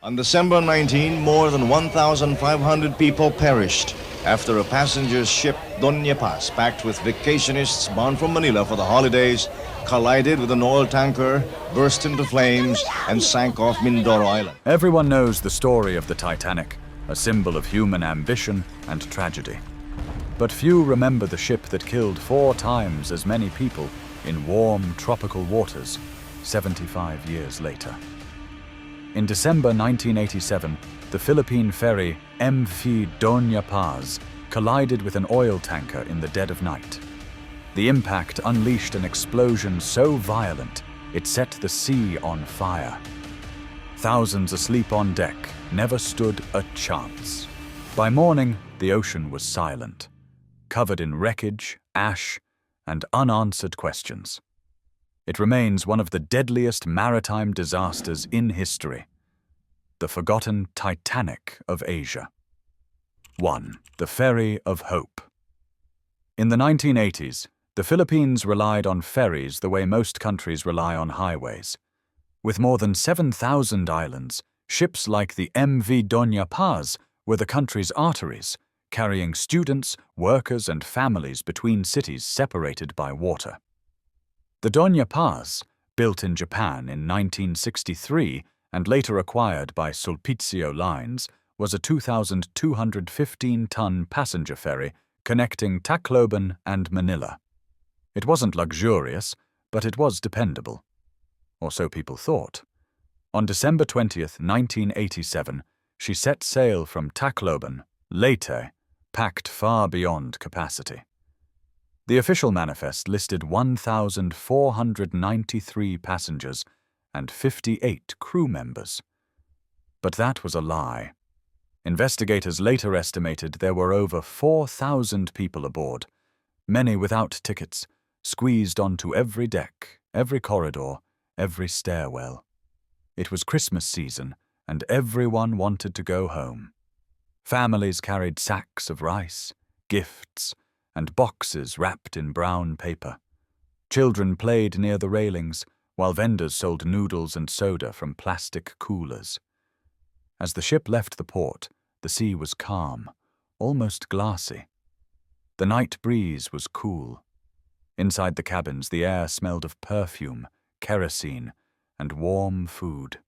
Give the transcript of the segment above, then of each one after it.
On December 19, more than 1,500 people perished after a passenger ship, Doña Paz, packed with vacationists bound from Manila for the holidays, collided with an oil tanker, burst into flames, and sank off Mindoro Island. Everyone knows the story of the Titanic, a symbol of human ambition and tragedy. But few remember the ship that killed 4 times as many people in warm, tropical waters 75 years later. In December 1987, the Philippine ferry MV Doña Paz collided with an oil tanker in the dead of night. The impact unleashed an explosion so violent it set the sea on fire. Thousands asleep on deck never stood a chance. By morning, the ocean was silent, covered in wreckage, ash, and unanswered questions. It remains one of the deadliest maritime disasters in history. The forgotten Titanic of Asia. 1. The Ferry of Hope. In the 1980s, the Philippines relied on ferries the way most countries rely on highways. With more than 7,000 islands, ships like the MV Doña Paz were the country's arteries, carrying students, workers, and families between cities separated by water. The Doña Paz, built in Japan in 1963 and later acquired by Sulpicio Lines, was a 2,215-ton passenger ferry connecting Tacloban and Manila. It wasn't luxurious, but it was dependable. Or so people thought. On December 20th, 1987, she set sail from Tacloban, Leyte, packed far beyond capacity. The official manifest listed 1,493 passengers and 58 crew members. But that was a lie. Investigators later estimated there were over 4,000 people aboard, many without tickets, squeezed onto every deck, every corridor, every stairwell. It was Christmas season, and everyone wanted to go home. Families carried sacks of rice, gifts, and boxes wrapped in brown paper. Children played near the railings, while vendors sold noodles and soda from plastic coolers. As the ship left the port, the sea was calm, almost glassy. The night breeze was cool. Inside the cabins, the air smelled of perfume, kerosene, and warm food.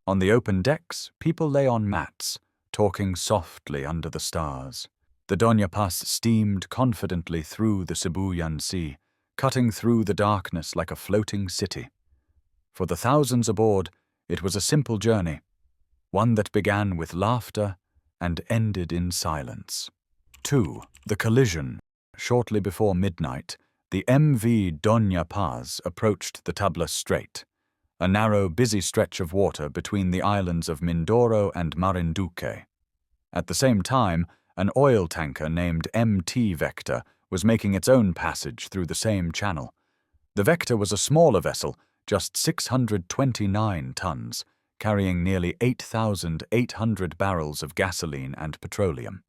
On the open decks, people lay on mats, talking softly under the stars. The Doña Paz steamed confidently through the Sibuyan Sea, cutting through the darkness like a floating city. For the thousands aboard, it was a simple journey, one that began with laughter and ended in silence. 2. The collision. Shortly before midnight, the MV Doña Paz approached the Tablas Strait, a narrow, busy stretch of water between the islands of Mindoro and Marinduque. At the same time, an oil tanker named MT Vector was making its own passage through the same channel. The Vector was a smaller vessel, just 629 tons, carrying nearly 8,800 barrels of gasoline and petroleum.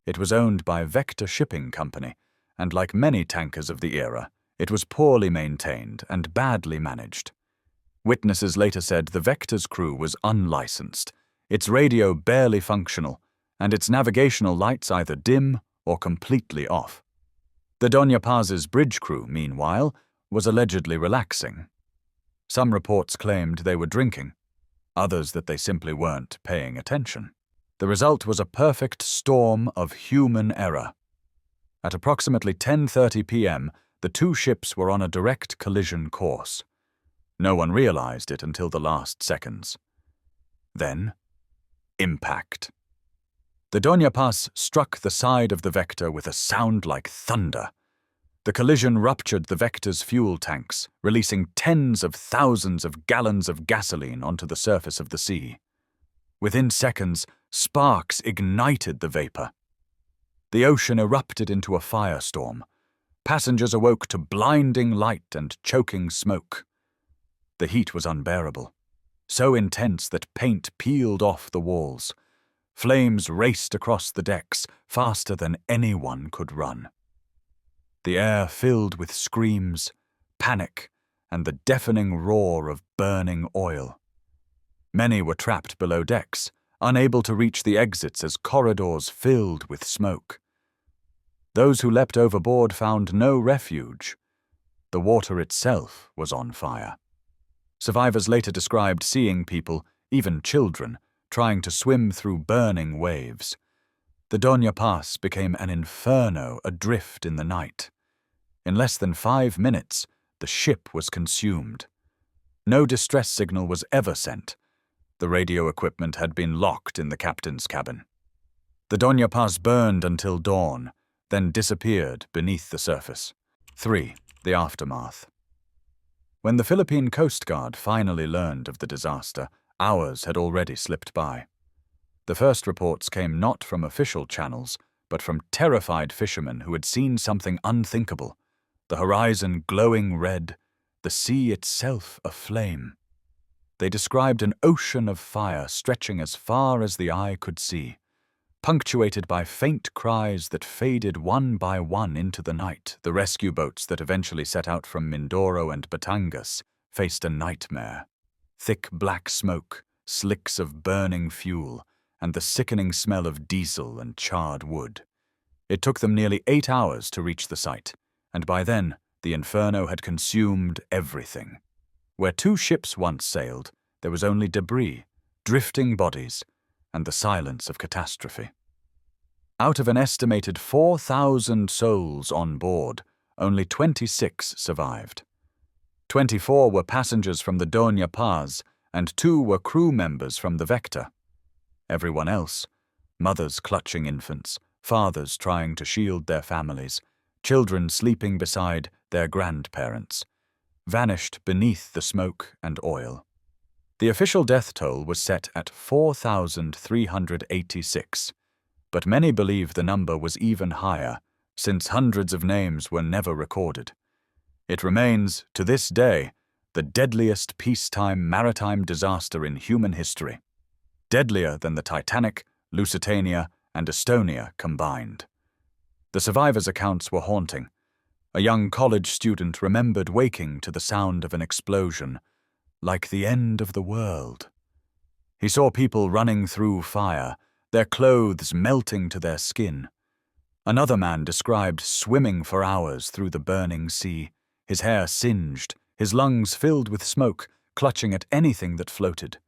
It was owned by Vector Shipping Company, and like many tankers of the era, it was poorly maintained and badly managed. Witnesses later said the Vector's crew was unlicensed, its radio barely functional, and its navigational lights either dim or completely off. The Doña Paz's bridge crew, meanwhile, was allegedly relaxing. Some reports claimed they were drinking, others that they simply weren't paying attention. The result was a perfect storm of human error. At approximately 10:30 p.m., the two ships were on a direct collision course. No one realized it until the last seconds. Then, impact. The Doña Paz struck the side of the Vector with a sound like thunder. The collision ruptured the Vector's fuel tanks, releasing tens of thousands of gallons of gasoline onto the surface of the sea. Within seconds, sparks ignited the vapor. The ocean erupted into a firestorm. Passengers awoke to blinding light and choking smoke. The heat was unbearable, so intense that paint peeled off the walls. Flames raced across the decks faster than anyone could run. The air filled with screams, panic, and the deafening roar of burning oil. Many were trapped below decks, unable to reach the exits as corridors filled with smoke. Those who leapt overboard found no refuge. The water itself was on fire. Survivors later described seeing people, even children, trying to swim through burning waves. The Doña Paz became an inferno adrift in the night. In less than 5 minutes, the ship was consumed. No distress signal was ever sent. The radio equipment had been locked in the captain's cabin. The Doña Paz burned until dawn, then disappeared beneath the surface. 3. The aftermath. When the Philippine Coast Guard finally learned of the disaster, hours had already slipped by. The first reports came not from official channels, but from terrified fishermen who had seen something unthinkable, the horizon glowing red, the sea itself aflame. They described an ocean of fire stretching as far as the eye could see, punctuated by faint cries that faded one by one into the night. The rescue boats that eventually set out from Mindoro and Batangas faced a nightmare. Thick black smoke, slicks of burning fuel, and the sickening smell of diesel and charred wood. It took them nearly 8 hours to reach the site, and by then the inferno had consumed everything. Where 2 ships once sailed, there was only debris, drifting bodies, and the silence of catastrophe. Out of an estimated 4,000 souls on board, only 26 survived. 24 were passengers from the Doña Paz, and 2 were crew members from the Vector. Everyone else, mothers clutching infants, fathers trying to shield their families, children sleeping beside their grandparents, vanished beneath the smoke and oil. The official death toll was set at 4,386, but many believe the number was even higher, since hundreds of names were never recorded. It remains, to this day, the deadliest peacetime maritime disaster in human history, deadlier than the Titanic, Lusitania, and Estonia combined. The survivors' accounts were haunting. A young college student remembered waking to the sound of an explosion, like the end of the world. He saw people running through fire, their clothes melting to their skin. Another man described swimming for hours through the burning sea, his hair singed, his lungs filled with smoke, clutching at anything that floated.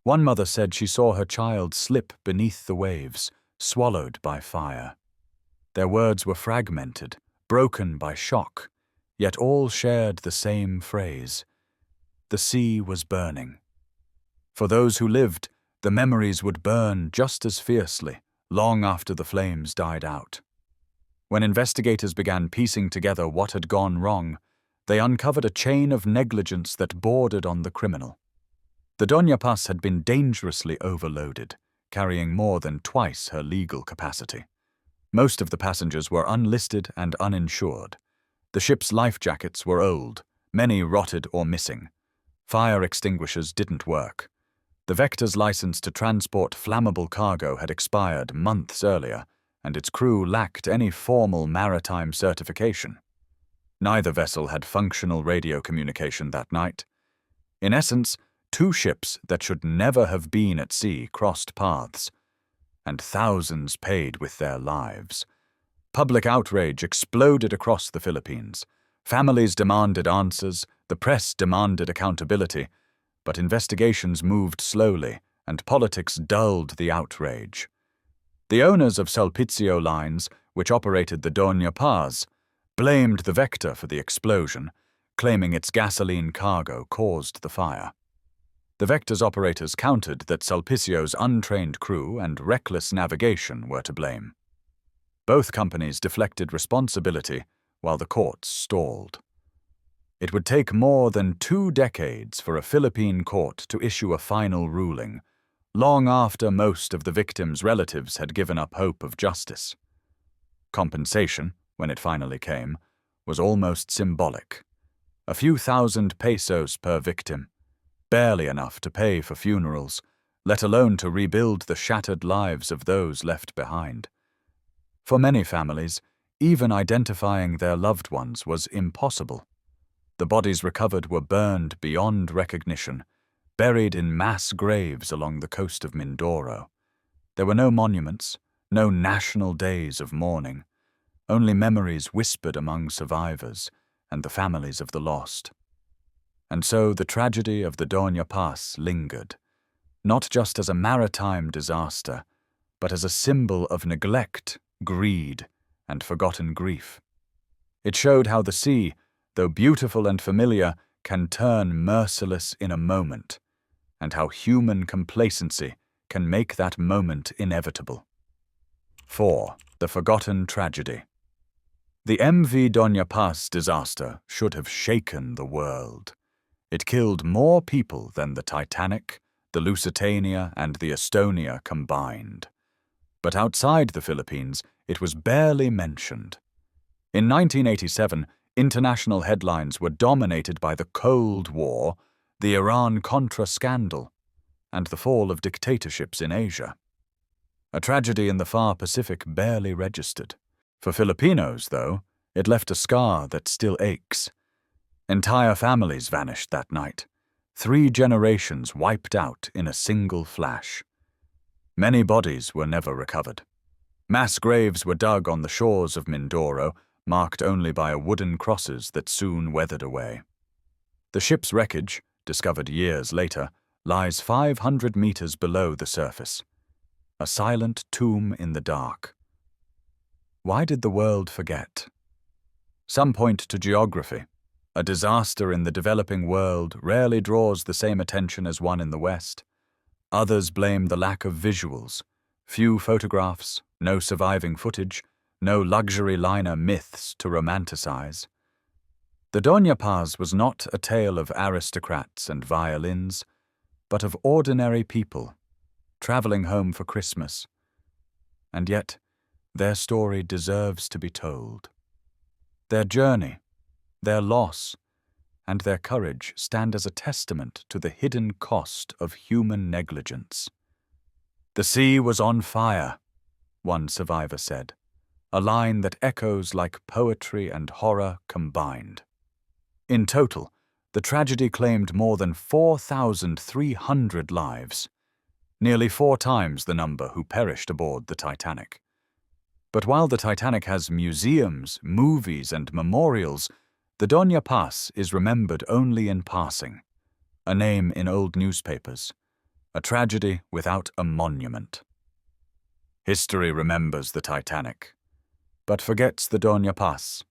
One mother said she saw her child slip beneath the waves, swallowed by fire. Their words were fragmented, broken by shock, yet all shared the same phrase. The sea was burning. For those who lived, the memories would burn just as fiercely, long after the flames died out. When investigators began piecing together what had gone wrong, they uncovered a chain of negligence that bordered on the criminal. The Doña Paz had been dangerously overloaded, carrying more than twice her legal capacity. Most of the passengers were unlisted and uninsured. The ship's life jackets were old, many rotted or missing. Fire extinguishers didn't work. The Vector's license to transport flammable cargo had expired months earlier, and its crew lacked any formal maritime certification. Neither vessel had functional radio communication that night. In essence, 2 ships that should never have been at sea crossed paths, and thousands paid with their lives. Public outrage exploded across the Philippines. Families demanded answers, the press demanded accountability, but investigations moved slowly, and politics dulled the outrage. The owners of Sulpicio Lines, which operated the Doña Paz, blamed the Vector for the explosion, claiming its gasoline cargo caused the fire. The Vector's operators countered that Sulpicio's untrained crew and reckless navigation were to blame. Both companies deflected responsibility while the courts stalled. It would take more than 2 decades for a Philippine court to issue a final ruling, long after most of the victims' relatives had given up hope of justice. Compensation, when it finally came, was almost symbolic. A few thousand pesos per victim, barely enough to pay for funerals, let alone to rebuild the shattered lives of those left behind. For many families, even identifying their loved ones was impossible. The bodies recovered were burned beyond recognition, buried in mass graves along the coast of Mindoro. There were no monuments, no national days of mourning, only memories whispered among survivors and the families of the lost. And so the tragedy of the Doña Paz lingered, not just as a maritime disaster, but as a symbol of neglect, greed, and forgotten grief. It showed how the sea, though beautiful and familiar, can turn merciless in a moment, and how human complacency can make that moment inevitable. 4. The forgotten tragedy. The MV Doña Paz disaster should have shaken the world. It killed more people than the Titanic, the Lusitania, and the Estonia combined. But outside the Philippines, it was barely mentioned. In 1987, international headlines were dominated by the Cold War, the Iran-Contra scandal, and the fall of dictatorships in Asia. A tragedy in the far Pacific barely registered. For Filipinos, though, it left a scar that still aches. Entire families vanished that night. 3 generations wiped out in a single flash. Many bodies were never recovered. Mass graves were dug on the shores of Mindoro, marked only by wooden crosses that soon weathered away. The ship's wreckage, discovered years later, lies 500 meters below the surface. A silent tomb in the dark. Why did the world forget? Some point to geography. A disaster in the developing world rarely draws the same attention as one in the West. Others blame the lack of visuals. Few photographs, no surviving footage, no luxury liner myths to romanticize. The Doña Paz was not a tale of aristocrats and violins, but of ordinary people, traveling home for Christmas. And yet, their story deserves to be told. Their journey, their loss, and their courage stand as a testament to the hidden cost of human negligence. "The sea was on fire," one survivor said, a line that echoes like poetry and horror combined. In total, the tragedy claimed more than 4,300 lives, nearly 4 times the number who perished aboard the Titanic. But while the Titanic has museums, movies, and memorials, the Doña Paz is remembered only in passing, a name in old newspapers, a tragedy without a monument. History remembers the Titanic, but forgets the Doña Paz.